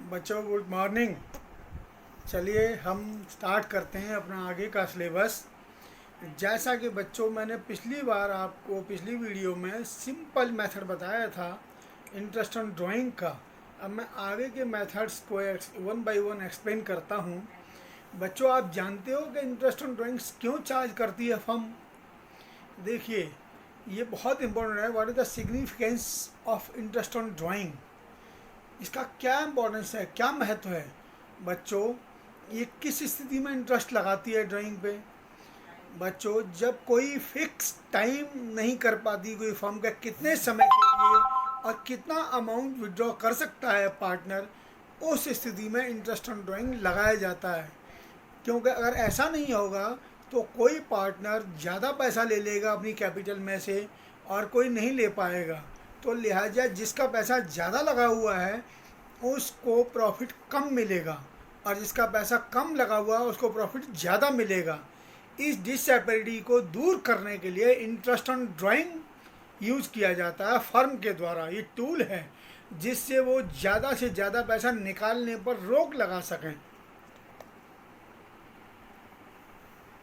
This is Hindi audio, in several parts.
बच्चों गुड मॉर्निंग। चलिए हम स्टार्ट करते हैं अपना आगे का सिलेबस। जैसा कि बच्चों मैंने पिछली बार आपको पिछली वीडियो में सिंपल मेथड बताया था इंटरेस्ट ऑन ड्राइंग का। अब मैं आगे के मेथड्स को वन बाय वन एक्सप्लेन करता हूँ। बच्चों आप जानते हो कि इंटरेस्ट ऑन ड्राइंग्स क्यों चार्ज करती है फर्म? देखिए ये बहुत इंपॉर्टेंट है। What is the significance of interest on drawing? इसका क्या इम्पोर्टेंस है, क्या महत्व है? बच्चों ये किस स्थिति में इंटरेस्ट लगाती है ड्राइंग पे? बच्चों जब कोई फिक्स टाइम नहीं कर पाती कोई फर्म का कितने समय के लिए और कितना अमाउंट विड्रॉ कर सकता है पार्टनर, उस स्थिति में इंटरेस्ट ऑन ड्राइंग लगाया जाता है। क्योंकि अगर ऐसा नहीं होगा तो कोई पार्टनर ज़्यादा पैसा ले लेगा अपनी कैपिटल में से और कोई नहीं ले पाएगा। तो लिहाजा जिसका पैसा ज़्यादा लगा हुआ है उसको प्रॉफिट कम मिलेगा और जिसका पैसा कम लगा हुआ है उसको प्रॉफिट ज़्यादा मिलेगा। इस डिसएक्वालिटी को दूर करने के लिए इंटरेस्ट ऑन ड्राइंग यूज़ किया जाता है फर्म के द्वारा। ये टूल है जिससे वो ज़्यादा से ज़्यादा पैसा निकालने पर रोक लगा सकें।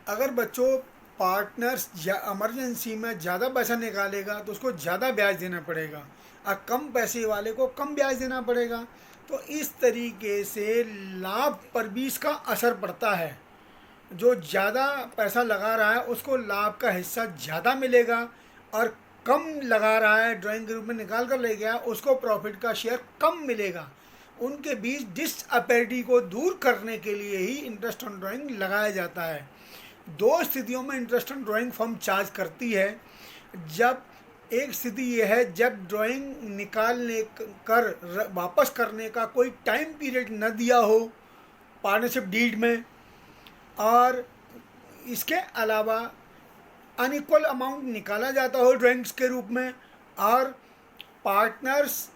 अगर बच्चों पार्टनर्स इमरजेंसी में ज़्यादा पैसा निकालेगा तो उसको ज़्यादा ब्याज देना पड़ेगा और कम पैसे वाले को कम ब्याज देना पड़ेगा। तो इस तरीके से लाभ पर भी इसका असर पड़ता है। जो ज़्यादा पैसा लगा रहा है उसको लाभ का हिस्सा ज़्यादा मिलेगा और कम लगा रहा है ड्राइंग के रूप में निकाल कर ले गया उसको प्रॉफिट का शेयर कम मिलेगा। उनके बीच डिसअपैरिटी को दूर करने के लिए ही इंटरेस्ट ऑन ड्राइंग लगाया जाता है। दो स्थितियों में interest on drawing firm charge करती है। जब एक स्थिति यह है जब ड्राइंग निकालने कर वापस करने का कोई टाइम पीरियड न दिया हो पार्टनरशिप डीड में, और इसके अलावा अनइक्वल अमाउंट निकाला जाता हो ड्राइंग्स के रूप में और पार्टनर्स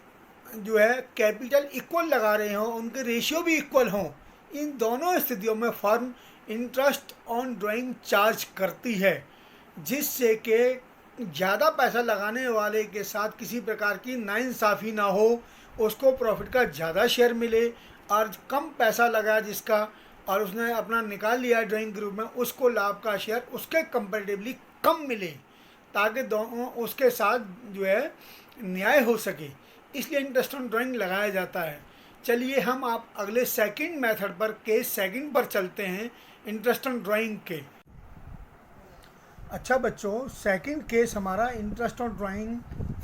जो है कैपिटल इक्वल लगा रहे हों, उनके रेशियो भी इक्वल हों। इन दोनों स्थितियों में firm interest on drawing charge करती है, जिससे कि ज़्यादा पैसा लगाने वाले के साथ किसी प्रकार की नाइंसाफ़ी ना हो, उसको प्रॉफिट का ज़्यादा शेयर मिले और कम पैसा लगा जिसका और उसने अपना निकाल लिया ड्राइंग ग्रुप में उसको लाभ का शेयर उसके कंपैरेटिवली कम मिले, ताकि दोनों उसके साथ जो है न्याय हो सके। इसलिए इंटरेस्ट ऑन ड्राइंग लगाया जाता है। चलिए हम आप अगले सेकंड मेथड पर केस सेकंड पर चलते हैं इंटरेस्ट ऑन ड्राइंग के। अच्छा बच्चों सेकंड केस हमारा interest on drawing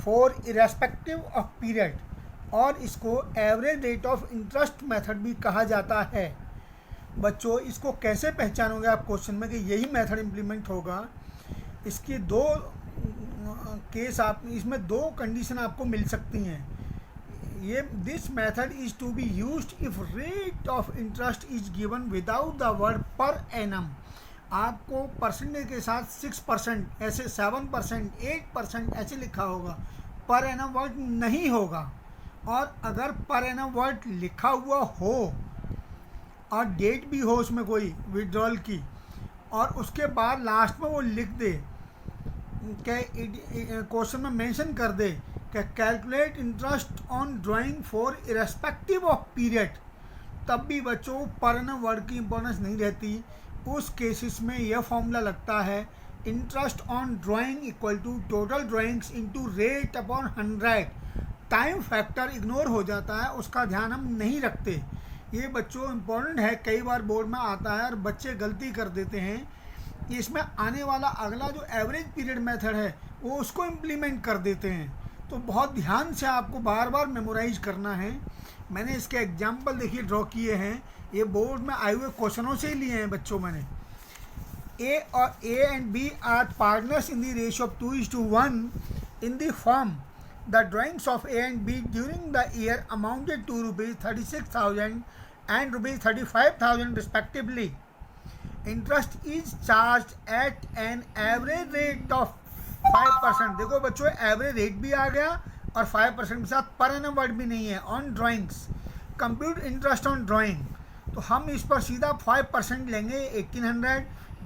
for irrespective of period, और इसको average rate of interest method भी कहा जाता है। बच्चों इसको कैसे पहचानोगे आप क्वेश्चन में कि यही मेथड इम्प्लीमेंट होगा? इसकी दो केस आप इसमें दो कंडीशन आपको मिल सकती हैं। ये this method is to be used if rate of interest is given without the word per annum. आपको परसेंटेज के साथ 6% ऐसे 7% 8% ऐसे लिखा होगा, पर एनम वर्ड नहीं होगा। और अगर पर एनम वर्ड लिखा हुआ हो और डेट भी हो उसमें कोई विड्रॉल की, और उसके बाद लास्ट में वो लिख दे कि क्वेश्चन में मेंशन कर दे कि calculate interest on drawing for irrespective of period, तब भी बच्चों पर एनम वर्ड की इंपॉर्टेंस नहीं रहती। उस केसेस में यह फॉर्मूला लगता है interest on drawing equal to total drawings into rate upon 100। Time factor ignore हो जाता है, उसका ध्यान हम नहीं रखते। ये बच्चों इम्पोर्टेंट है, कई बार बोर्ड में आता है और बच्चे गलती कर देते हैं। इसमें आने वाला अगला जो एवरेज पीरियड मेथड है वो उसको इम्प्लीमेंट कर देते हैं। तो बहुत ध्यान से आपको बार बार मेमोराइज करना है। मैंने इसके एग्जाम्पल देखिए ड्रॉ किए हैं, ये बोर्ड में आए हुए क्वेश्चनों से ही लिए हैं बच्चों। मैंने A and B are partners in the ratio of 2:1 in the firm. The drawings of A and B during the year amounted to rupees 36,000 and rupees 35,000 respectively. Interest is charged at an average rate of 5%। देखो बच्चों एवरेज रेट भी आ गया और 5% के साथ पर एनम वर्ड भी नहीं है। On drawings compute interest on drawing, तो हम इस पर सीधा 5% लेंगे 1800।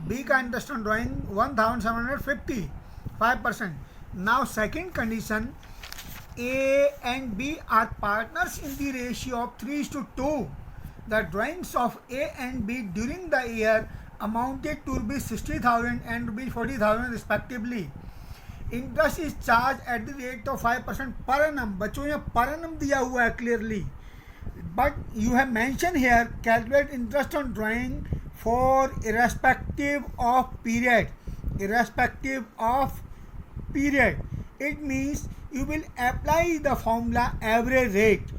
बी का interest on drawing 1750 5%। Now second condition A and B are partners in the ratio of 3:2. The drawings of A and B during the year amounted to rupees 60,000 and rupees 40,000 respectively. Interest is charge at the rate of 5% per annum. बच्चों यहाँ पर एनम दिया हुआ है clearly, but you have mention here calculate interest on drawing for irrespective of period. Irrespective of period, it means you will apply the formula average rate.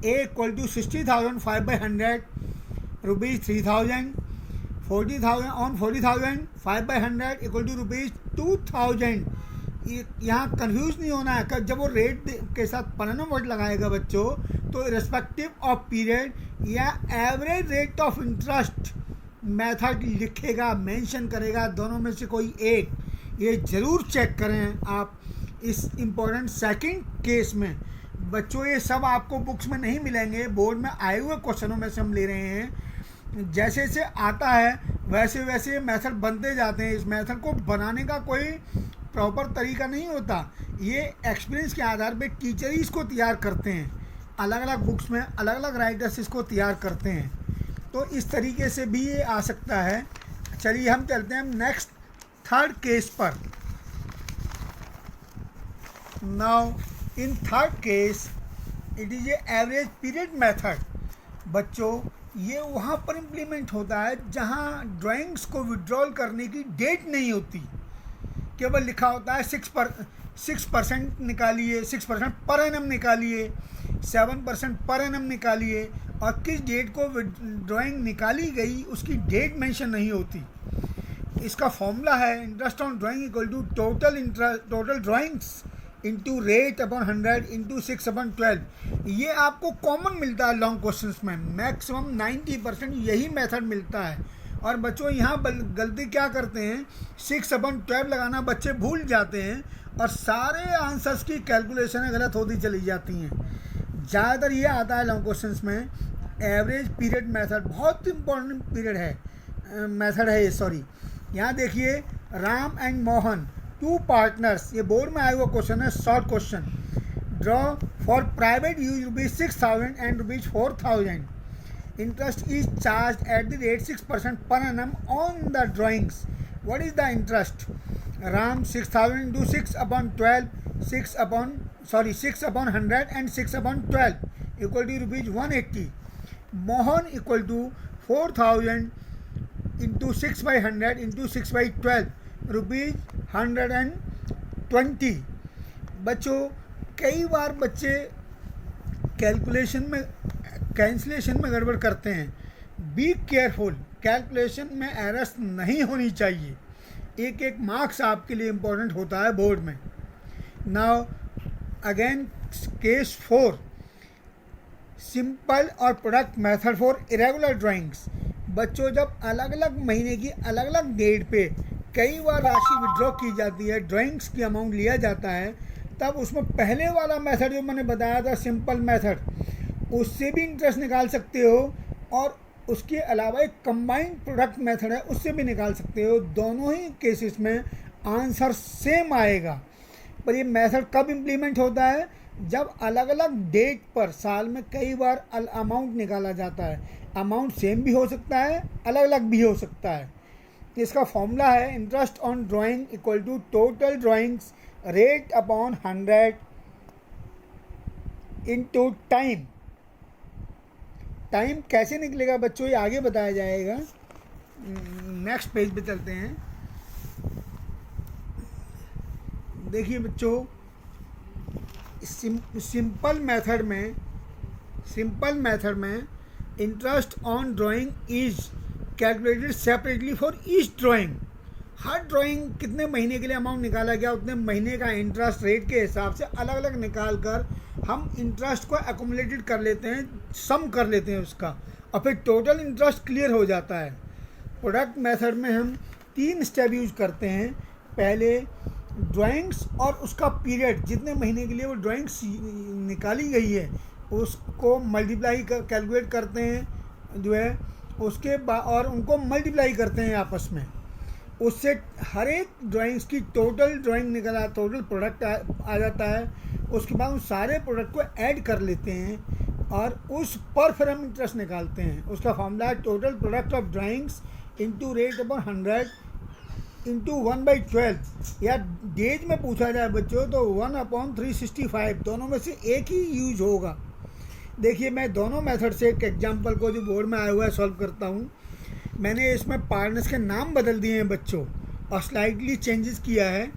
A equal to 60,000 5 by 100 rupees 3,000. 40,000 on 40,000 5 by 100 equal to rupees 2,000. यहाँ कंफ्यूज नहीं होना है. जब वो रेट के साथ परनम वर्ड लगाएगा बच्चों, तो रिस्पेक्टिव ऑफ पीरियड या average rate of interest method लिखेगा, मेंशन करेगा. दोनों में से कोई एक. ये ज़रूर चेक करें आप इस इम्पोर्टेंट सेकंड केस में. बच्चों ये सब आपको बुक्स में नहीं मिलेंगे, बोर्ड में आए हुए क्वेश्चनों में से हम ले रहे हैं. जैसे जैसे आता है वैसे वैसे मेथड बनते जाते हैं. इस मेथड को बनाने का कोई प्रॉपर तरीका नहीं होता. ये एक्सपीरियंस के आधार पे टीचर ही इसको तैयार करते हैं. अलग अलग बुक्स में अलग अलग राइटर्स इसको तैयार करते हैं. तो इस तरीके से भी ये आ सकता है. चलिए हम चलते हैं नेक्स्ट थर्ड केस पर. Now in third case it is a average period method. बच्चों ये वहाँ पर इम्प्लीमेंट होता है जहाँ ड्राइंग्स को विड्रॉल करने की डेट नहीं होती. केवल लिखा होता है 6% निकालिए, 6% पर एनम निकालिए, 7% पर एनम निकालिए, और किस डेट को ड्राइंग निकाली गई उसकी डेट मेंशन नहीं होती. इसका फॉर्मूला है interest on drawing equal to total drawings into rate upon 100 into 6/12. ये आपको कॉमन मिलता है लॉन्ग क्वेश्चंस में. मैक्सिमम 90% यही मेथड मिलता है. और बच्चों यहाँ गलती क्या करते हैं, 6/12 लगाना बच्चे भूल जाते हैं और सारे आंसर्स की कैलकुलेशन गलत होती चली जाती हैं. ज़्यादातर ये आता है लॉन्ग क्वेश्चंस में. एवरेज पीरियड मेथड बहुत इंपॉर्टेंट पीरियड है, मेथड है ये, सॉरी. यहाँ देखिए राम एंड मोहन, 2 पार्टनर्स. ये बोर्ड में आया हुआ क्वेश्चन है, short question. Draw for private use rupees 6,000 and rupees 4,000. Interest is charged at the rate 6% per annum on the drawings. What is the interest? Ram 6,000 into 6/12, 6/100 and 6/12 equal to rupees 180. Mohan equal to 4,000 into 6/100 into 6/12 rupees 120. बच्चों कई बार बच्चे कैंसिलेशन में गड़बड़ करते हैं. बी केयरफुल, कैलकुलेशन में एरर्स नहीं होनी चाहिए. एक एक मार्क्स आपके लिए इम्पोर्टेंट होता है बोर्ड में. नाउ अगेन केस 4, सिंपल और product method for irregular drawings. बच्चों जब अलग अलग महीने की अलग अलग डेट पे कई बार राशि विड्रॉ की जाती है, ड्राइंग्स की अमाउंट लिया जाता है, तब उसमें पहले वाला मेथड जो मैंने बताया था सिंपल मेथड, उससे भी इंटरेस्ट निकाल सकते हो, और उसके अलावा एक कंबाइंड प्रोडक्ट मेथड है उससे भी निकाल सकते हो. दोनों ही केसेस में आंसर सेम आएगा. पर ये मेथड कब इम्प्लीमेंट होता है, जब अलग अलग डेट पर साल में कई बार अमाउंट निकाला जाता है. अमाउंट सेम भी हो सकता है, अलग अलग भी हो सकता है. इसका फॉर्मूला है interest on drawing equal to total drawings rate upon 100 into time. Time कैसे निकलेगा बच्चों ये आगे बताया जाएगा. नेक्स्ट पेज पे चलते हैं. देखिए बच्चों सिंपल मेथड में interest on drawing is calculated separately for each drawing. Her drawing कितने महीने के लिए अमाउंट निकाला गया उतने महीने का इंटरेस्ट रेट के हिसाब से अलग अलग निकाल कर हम इंटरेस्ट को एक्युमुलेटेड कर लेते हैं, सम कर लेते हैं उसका, और फिर टोटल इंटरेस्ट क्लियर हो जाता है. प्रोडक्ट मेथड में हम 3 स्टेप यूज करते हैं. पहले ड्राइंग्स और उसका पीरियड, जितने महीने के लिए वो ड्राइंग्स निकाली गई है उसको मल्टीप्लाई कैलकुलेट करते हैं जो है, उसके बाद और उनको मल्टीप्लाई करते हैं आपस में. उससे हर एक ड्राइंग्स की टोटल ड्राइंग निकला, टोटल प्रोडक्ट आ जाता है. उसके बाद उन सारे प्रोडक्ट को ऐड कर लेते हैं और उस पर फिर हम इंटरेस्ट निकालते हैं। उसका फॉर्मूला है total product of drawings into rate upon 100 into 1/12, या डेज में पूछा जाए बच्चों तो 1/365, दोनों में से एक ही यूज होगा। देखिए मैं दोनों मेथड से एक एग्जांपल को जो बोर्ड में आया हुआ है सॉल्व करता हूँ। मैंने इसमें पार्टनर्स के नाम बदल दिए हैं बच्चों और स्लाइटली चेंजेस किया है।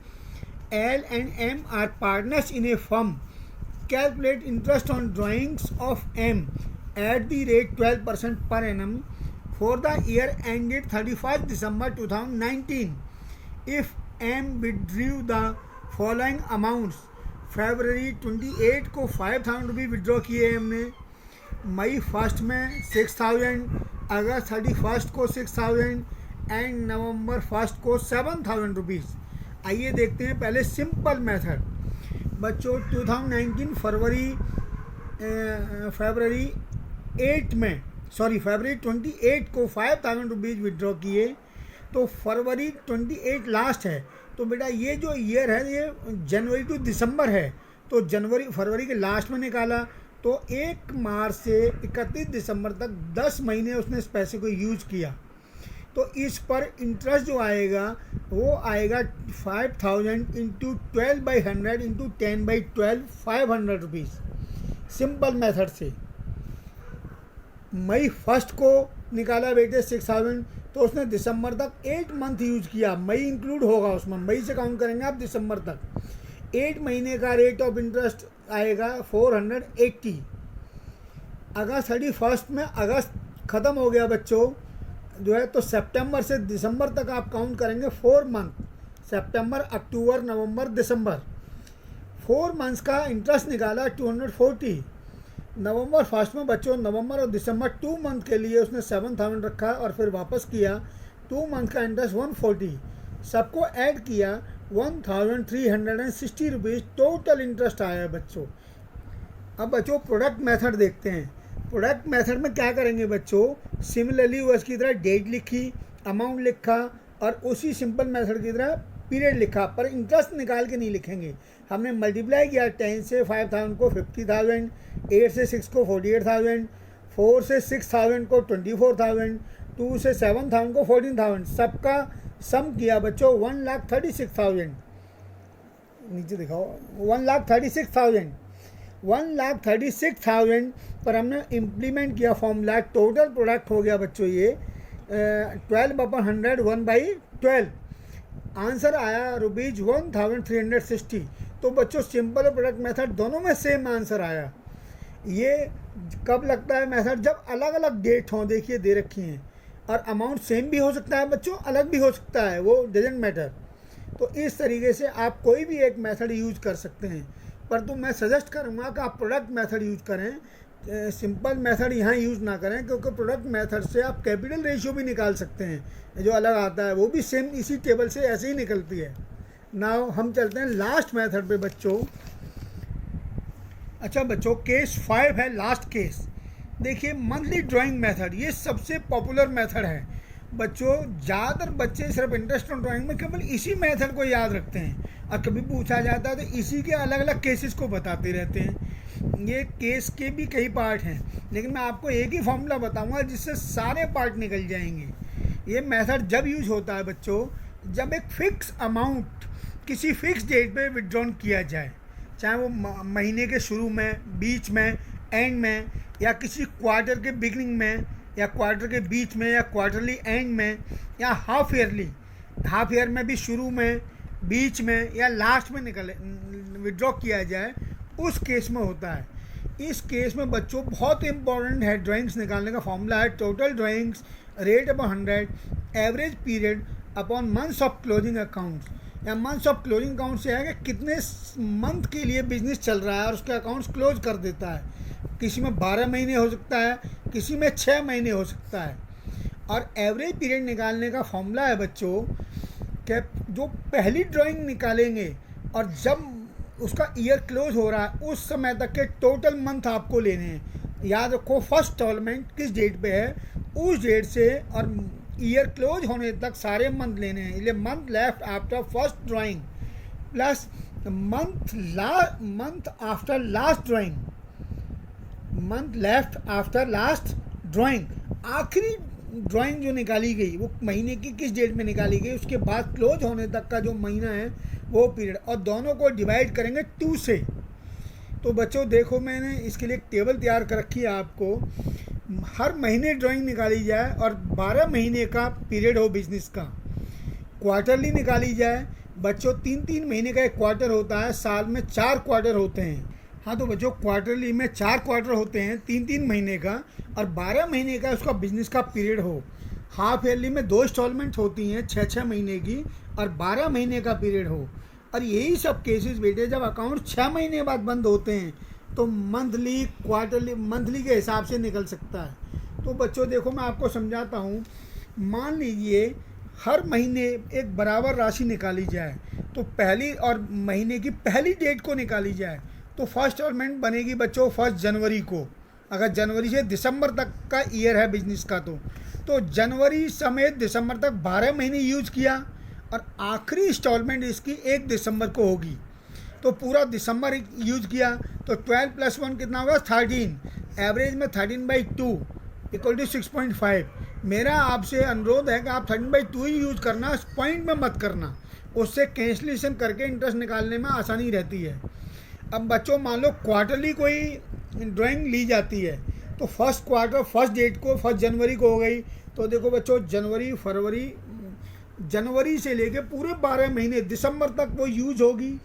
L and M are partners in a firm. Calculate interest on drawings of M at the rate 12% per annum for the year ended 31st December 2019. If M withdrew the following amounts, फरवरी 28 को 5,000 रुपये विड्रॉ किए हमने, मई 1 में 6,000, अगस्त 31 को 6,000 एंड नवंबर 1 को 7,000 रुपीज़। आइए देखते हैं पहले सिंपल मेथड। बच्चों 2019 फरवरी 28 को 5,000 रुपीज़ विड्रॉ किए, तो फरवरी 28 लास्ट है, तो बेटा ये जो ईयर है ये जनवरी टू दिसंबर है, तो फरवरी के लास्ट में निकाला, तो 1 मार्च से 31 दिसंबर तक 10 महीने उसने इस पैसे को यूज किया। तो इस पर इंटरेस्ट जो आएगा वो आएगा 5,000 into 12/100 into 10/12, 500 rupees. Simple method से मई 1 को निकाला बेटे 6,000, तो उसने दिसंबर तक 8 मंथ यूज किया, मई इंक्लूड होगा उसमें, मई से काउंट करेंगे आप दिसंबर तक। 8 महीने का रेट ऑफ इंटरेस्ट आएगा 480। अगस्त 31 में अगस्त ख़त्म हो गया बच्चों जो है, तो सितंबर से दिसंबर तक आप काउंट करेंगे 4 मंथ, सितंबर, अक्टूबर, नवंबर, दिसंबर, 4 मंथ्स का इंटरेस्ट निकाला 240। नवंबर 1 में बच्चों नवंबर और दिसंबर 2 मंथ के लिए उसने 7,000 रखा और फिर वापस किया, 2 मंथ का इंटरेस्ट 140, सबको ऐड किया 1,360 रुपीज़ टोटल इंटरेस्ट आया है बच्चों। अब बच्चों प्रोडक्ट मेथड देखते हैं। प्रोडक्ट मेथड में क्या करेंगे बच्चों, सिमिलरली उसकी तरह डेट लिखी, अमाउंट लिखा और उसी सिंपल मेथड की तरह पीरियड लिखा, पर इंटरेस्ट निकाल के नहीं लिखेंगे। हमने मल्टीप्लाई किया 10 से 5,000 को 50,000, 8 से 6 को 48,000, 4 से 6,000 को 24,000, 2 से 7,000 को 14,000, सबका सम किया बच्चों 1,36,000। नीचे दिखाओ 1,36,000। 1,36,000 पर हमने इम्प्लीमेंट किया फॉर्मूला, टोटल प्रोडक्ट हो गया बच्चों ये 12/100 1/12, आंसर आया रुपीज़ 1,360। तो बच्चों सिंपल और प्रोडक्ट मेथड दोनों में सेम आंसर आया। ये कब लगता है मेथड, जब अलग अलग डेट हों, देखिए दे रखी हैं, और अमाउंट सेम भी हो सकता है बच्चों, अलग भी हो सकता है, वो डजंट मैटर। तो इस तरीके से आप कोई भी एक मेथड यूज कर सकते हैं, पर तो मैं सजेस्ट करूँगा कि आप प्रोडक्ट मेथड यूज करें, सिंपल मेथड यहाँ यूज़ ना करें, क्योंकि प्रोडक्ट मेथड से आप कैपिटल रेशियो भी निकाल सकते हैं, जो अलग आता है वो भी सेम इसी टेबल से ऐसे ही निकलती है। नाउ हम चलते हैं लास्ट मेथड पे बच्चों। अच्छा बच्चों केस 5 है लास्ट केस। देखिए मंथली ड्राइंग मेथड, ये सबसे पॉपुलर मेथड है बच्चों। ज़्यादातर बच्चे सिर्फ इंटरेस्ट ऑन ड्राइंग में केवल इसी मेथड को याद रखते हैं, और कभी पूछा जाता है तो इसी के अलग अलग केसेस को बताते रहते हैं। ये केस के भी कई पार्ट हैं, लेकिन मैं आपको एक ही फॉर्मूला बताऊंगा जिससे सारे पार्ट निकल जाएंगे। ये मेथड जब यूज होता है बच्चों, जब एक फिक्स अमाउंट किसी फिक्स डेट पे विड्रॉन किया जाए, चाहे वो महीने के शुरू में, बीच में, एंड में, या किसी क्वार्टर के बिगनिंग में, या क्वार्टर के बीच में, या क्वार्टरली एंड में, या हाफ ईयर में भी शुरू में, बीच में या लास्ट में विड्रॉ किया जाए, उस केस में होता है। इस केस में बच्चों बहुत इंपॉर्टेंट है ड्राइंग्स निकालने का फॉर्मूला है total drawings rate upon 100 average period upon months of closing accounts, या मंथ्स ऑफ क्लोजिंग अकाउंट से है कि कितने मंथ के लिए बिजनेस चल रहा है और उसके अकाउंट्स क्लोज कर देता है। किसी में 12 महीने हो सकता है, किसी में 6 महीने हो सकता है। और एवरेज पीरियड निकालने का फॉर्मूला है बच्चों कि जो पहली ड्राइंग निकालेंगे और जब उसका ईयर क्लोज हो रहा है उस समय तक के टोटल मंथ आपको लेने हैं। याद रखो फर्स्ट इंस्टॉलमेंट किस डेट पे है, उस डेट से और ईयर क्लोज होने तक सारे मंथ लेने हैं। इसलिए month left after first drawing plus month after last drawing, month left after last drawing, आखिरी ड्राइंग जो निकाली गई वो महीने की किस डेट में निकाली गई, उसके बाद क्लोज होने तक का जो महीना है वो पीरियड, और दोनों को डिवाइड करेंगे 2 से। तो बच्चों देखो, मैंने इसके लिए एक टेबल तैयार कर रखी है आपको। हर महीने ड्राइंग निकाली जाए और 12 महीने का पीरियड हो बिजनेस का। क्वार्टरली निकाली जाए बच्चों, 3-3 महीने का एक क्वार्टर होता है, साल में 4 क्वार्टर होते हैं। हाँ तो बच्चों क्वार्टरली में 4 क्वार्टर होते हैं 3-3 महीने का, और 12 महीने का उसका बिजनेस का पीरियड हो। हाफ ईयरली में 2 इंस्टॉलमेंट होती हैं 6-6 महीने की, और 12 महीने का पीरियड हो। और यही सब केसेस बेटे जब अकाउंट 6 महीने बाद बंद होते हैं तो मंथली क्वार्टरली मंथली के हिसाब से निकल सकता है। तो बच्चों देखो, मैं आपको समझाता हूँ। मान लीजिए हर महीने एक बराबर राशि निकाली जाए, तो पहली और महीने की पहली डेट को निकाली जाए तो फर्स्ट इंस्टॉलमेंट बनेगी बच्चों 1 जनवरी को। अगर जनवरी से दिसंबर तक का ईयर है बिजनेस का, तो जनवरी समेत दिसंबर तक 12 महीने यूज किया, और आखिरी इंस्टॉलमेंट इसकी 1 दिसंबर को होगी। तो पूरा दिसंबर यूज किया तो 12 + 1 कितना होगा 13, एवरेज में 13/2 इक्वल टू 6.5। मेरा आपसे अनुरोध है कि आप 13/2 ही यूज करना, पॉइंट में मत करना, उससे कैंसलेशन करके इंटरेस्ट निकालने में आसानी रहती है। अब बच्चों मान लो क्वार्टरली कोई ड्राइंग ली जाती है, तो फर्स्ट क्वार्टर फर्स्ट डेट को 1 जनवरी को हो गई। तो देखो बच्चों, जनवरी फरवरी, जनवरी से लेके पूरे 12 महीने दिसंबर तक वो यूज होगी।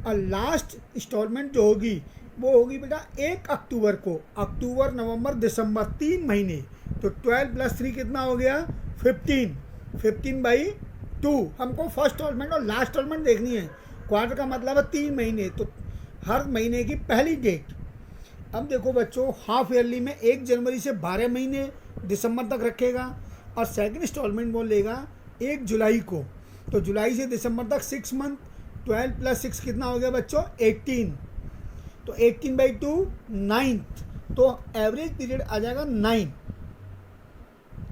और लास्ट इंस्टॉलमेंट जो होगी वो होगी बेटा 1 अक्टूबर को। अक्टूबर नवंबर दिसंबर 3 महीने, तो 12 + 3 कितना हो गया 15, 15/2। हमको फर्स्ट इंस्टॉलमेंट और लास्ट इंस्टॉलमेंट देखनी है। क्वार्टर का मतलब है 3 महीने, तो हर महीने की पहली डेट। अब देखो बच्चों, हाफ ईयरली में 1 जनवरी से 12 महीने दिसंबर तक रखेगा, और सेकंड इंस्टॉलमेंट वो लेगा 1 जुलाई को। तो जुलाई से दिसंबर तक 6 मंथ, 12 + 6 कितना हो गया बच्चों 18, तो 18/2 9th, तो एवरेज पीरियड आ जाएगा 9।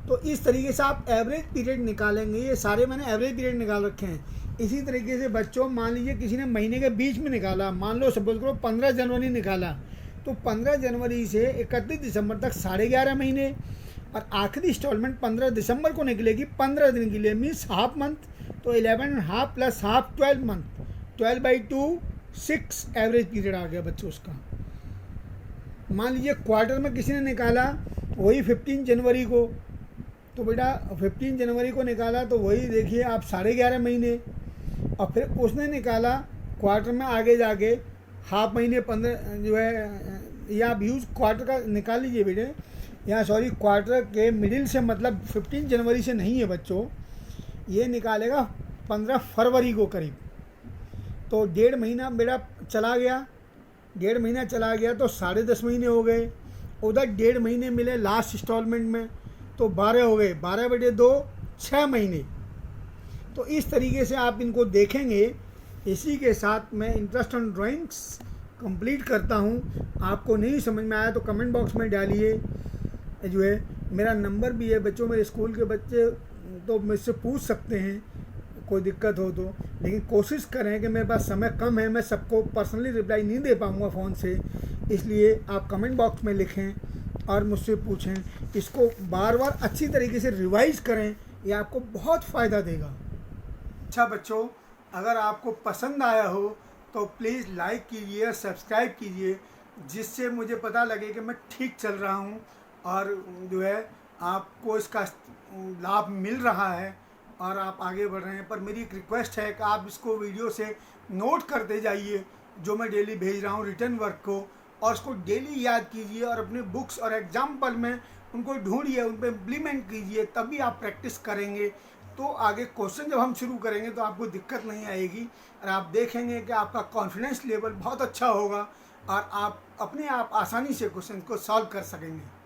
तो इस तरीके से आप एवरेज पीरियड निकालेंगे। ये सारे मैंने एवरेज पीरियड निकाल रखे हैं। इसी तरीके से बच्चों मान लीजिए किसी ने महीने के बीच में निकाला, मान लो सपोज करो 15 जनवरी निकाला, तो 15 जनवरी से 31 दिसंबर तक 11.5 महीने, और आखिरी इंस्टॉलमेंट 15 दिसंबर को निकलेगी 15 दिन के लिए, मीन्स हाफ मंथ। तो 11.5 + हाफ 12 मंथ, 12/2 6 एवरेज पीरियड आ गया बच्चों उसका। मान लीजिए क्वार्टर में किसी ने निकाला वही 15 जनवरी को, तो बेटा 15 जनवरी को निकाला तो वही देखिए आप 11.5 महीने, और फिर उसने निकाला क्वार्टर में आगे जाके हाफ महीने 15 जो है, या आप यूज क्वार्टर का निकाल लीजिए बेटे। यहाँ सॉरी, क्वार्टर के मिडिल से मतलब 15 जनवरी से नहीं है बच्चों, ये निकालेगा 15 फरवरी को करीब। तो 1.5 महीना बेटा चला गया, 1.5 महीना चला गया तो 10.5 महीने हो गए। उधर 1.5 महीने मिले लास्ट इंस्टॉलमेंट में, तो 12 हो गए, 12/2 6 महीने। तो इस तरीके से आप इनको देखेंगे। इसी के साथ मैं इंटरेस्ट ऑन ड्राइंग्स कंप्लीट करता हूँ। आपको नहीं समझ में आया तो कमेंट बॉक्स में डालिए। जो है मेरा नंबर भी है बच्चों, मेरे स्कूल के बच्चे तो मुझसे पूछ सकते हैं कोई दिक्कत हो तो, लेकिन कोशिश करें कि मेरे पास समय कम है, मैं सबको पर्सनली रिप्लाई नहीं दे पाऊँगा फ़ोन से, इसलिए आप कमेंट बॉक्स में लिखें और मुझसे पूछें। इसको बार बार अच्छी तरीके से रिवाइज़ करें, ये आपको बहुत फ़ायदा देगा। अच्छा बच्चों, अगर आपको पसंद आया हो तो प्लीज़ लाइक कीजिए, सब्सक्राइब कीजिए, जिससे मुझे पता लगे कि मैं ठीक चल रहा हूँ और जो है आपको इसका लाभ मिल रहा है और आप आगे बढ़ रहे हैं। पर मेरी एक रिक्वेस्ट है कि आप इसको वीडियो से नोट करते जाइए, जो मैं डेली भेज रहा हूँ रिटर्न वर्क को, और उसको डेली याद कीजिए और अपने बुक्स और एग्जाम्पल में उनको ढूंढिए, उन पर इम्प्लीमेंट कीजिए, तभी आप प्रैक्टिस करेंगे। तो आगे क्वेश्चन जब हम शुरू करेंगे तो आपको दिक्कत नहीं आएगी, और आप देखेंगे कि आपका कॉन्फिडेंस लेवल बहुत अच्छा होगा और आप अपने आप आसानी से क्वेश्चन को सॉल्व कर सकेंगे।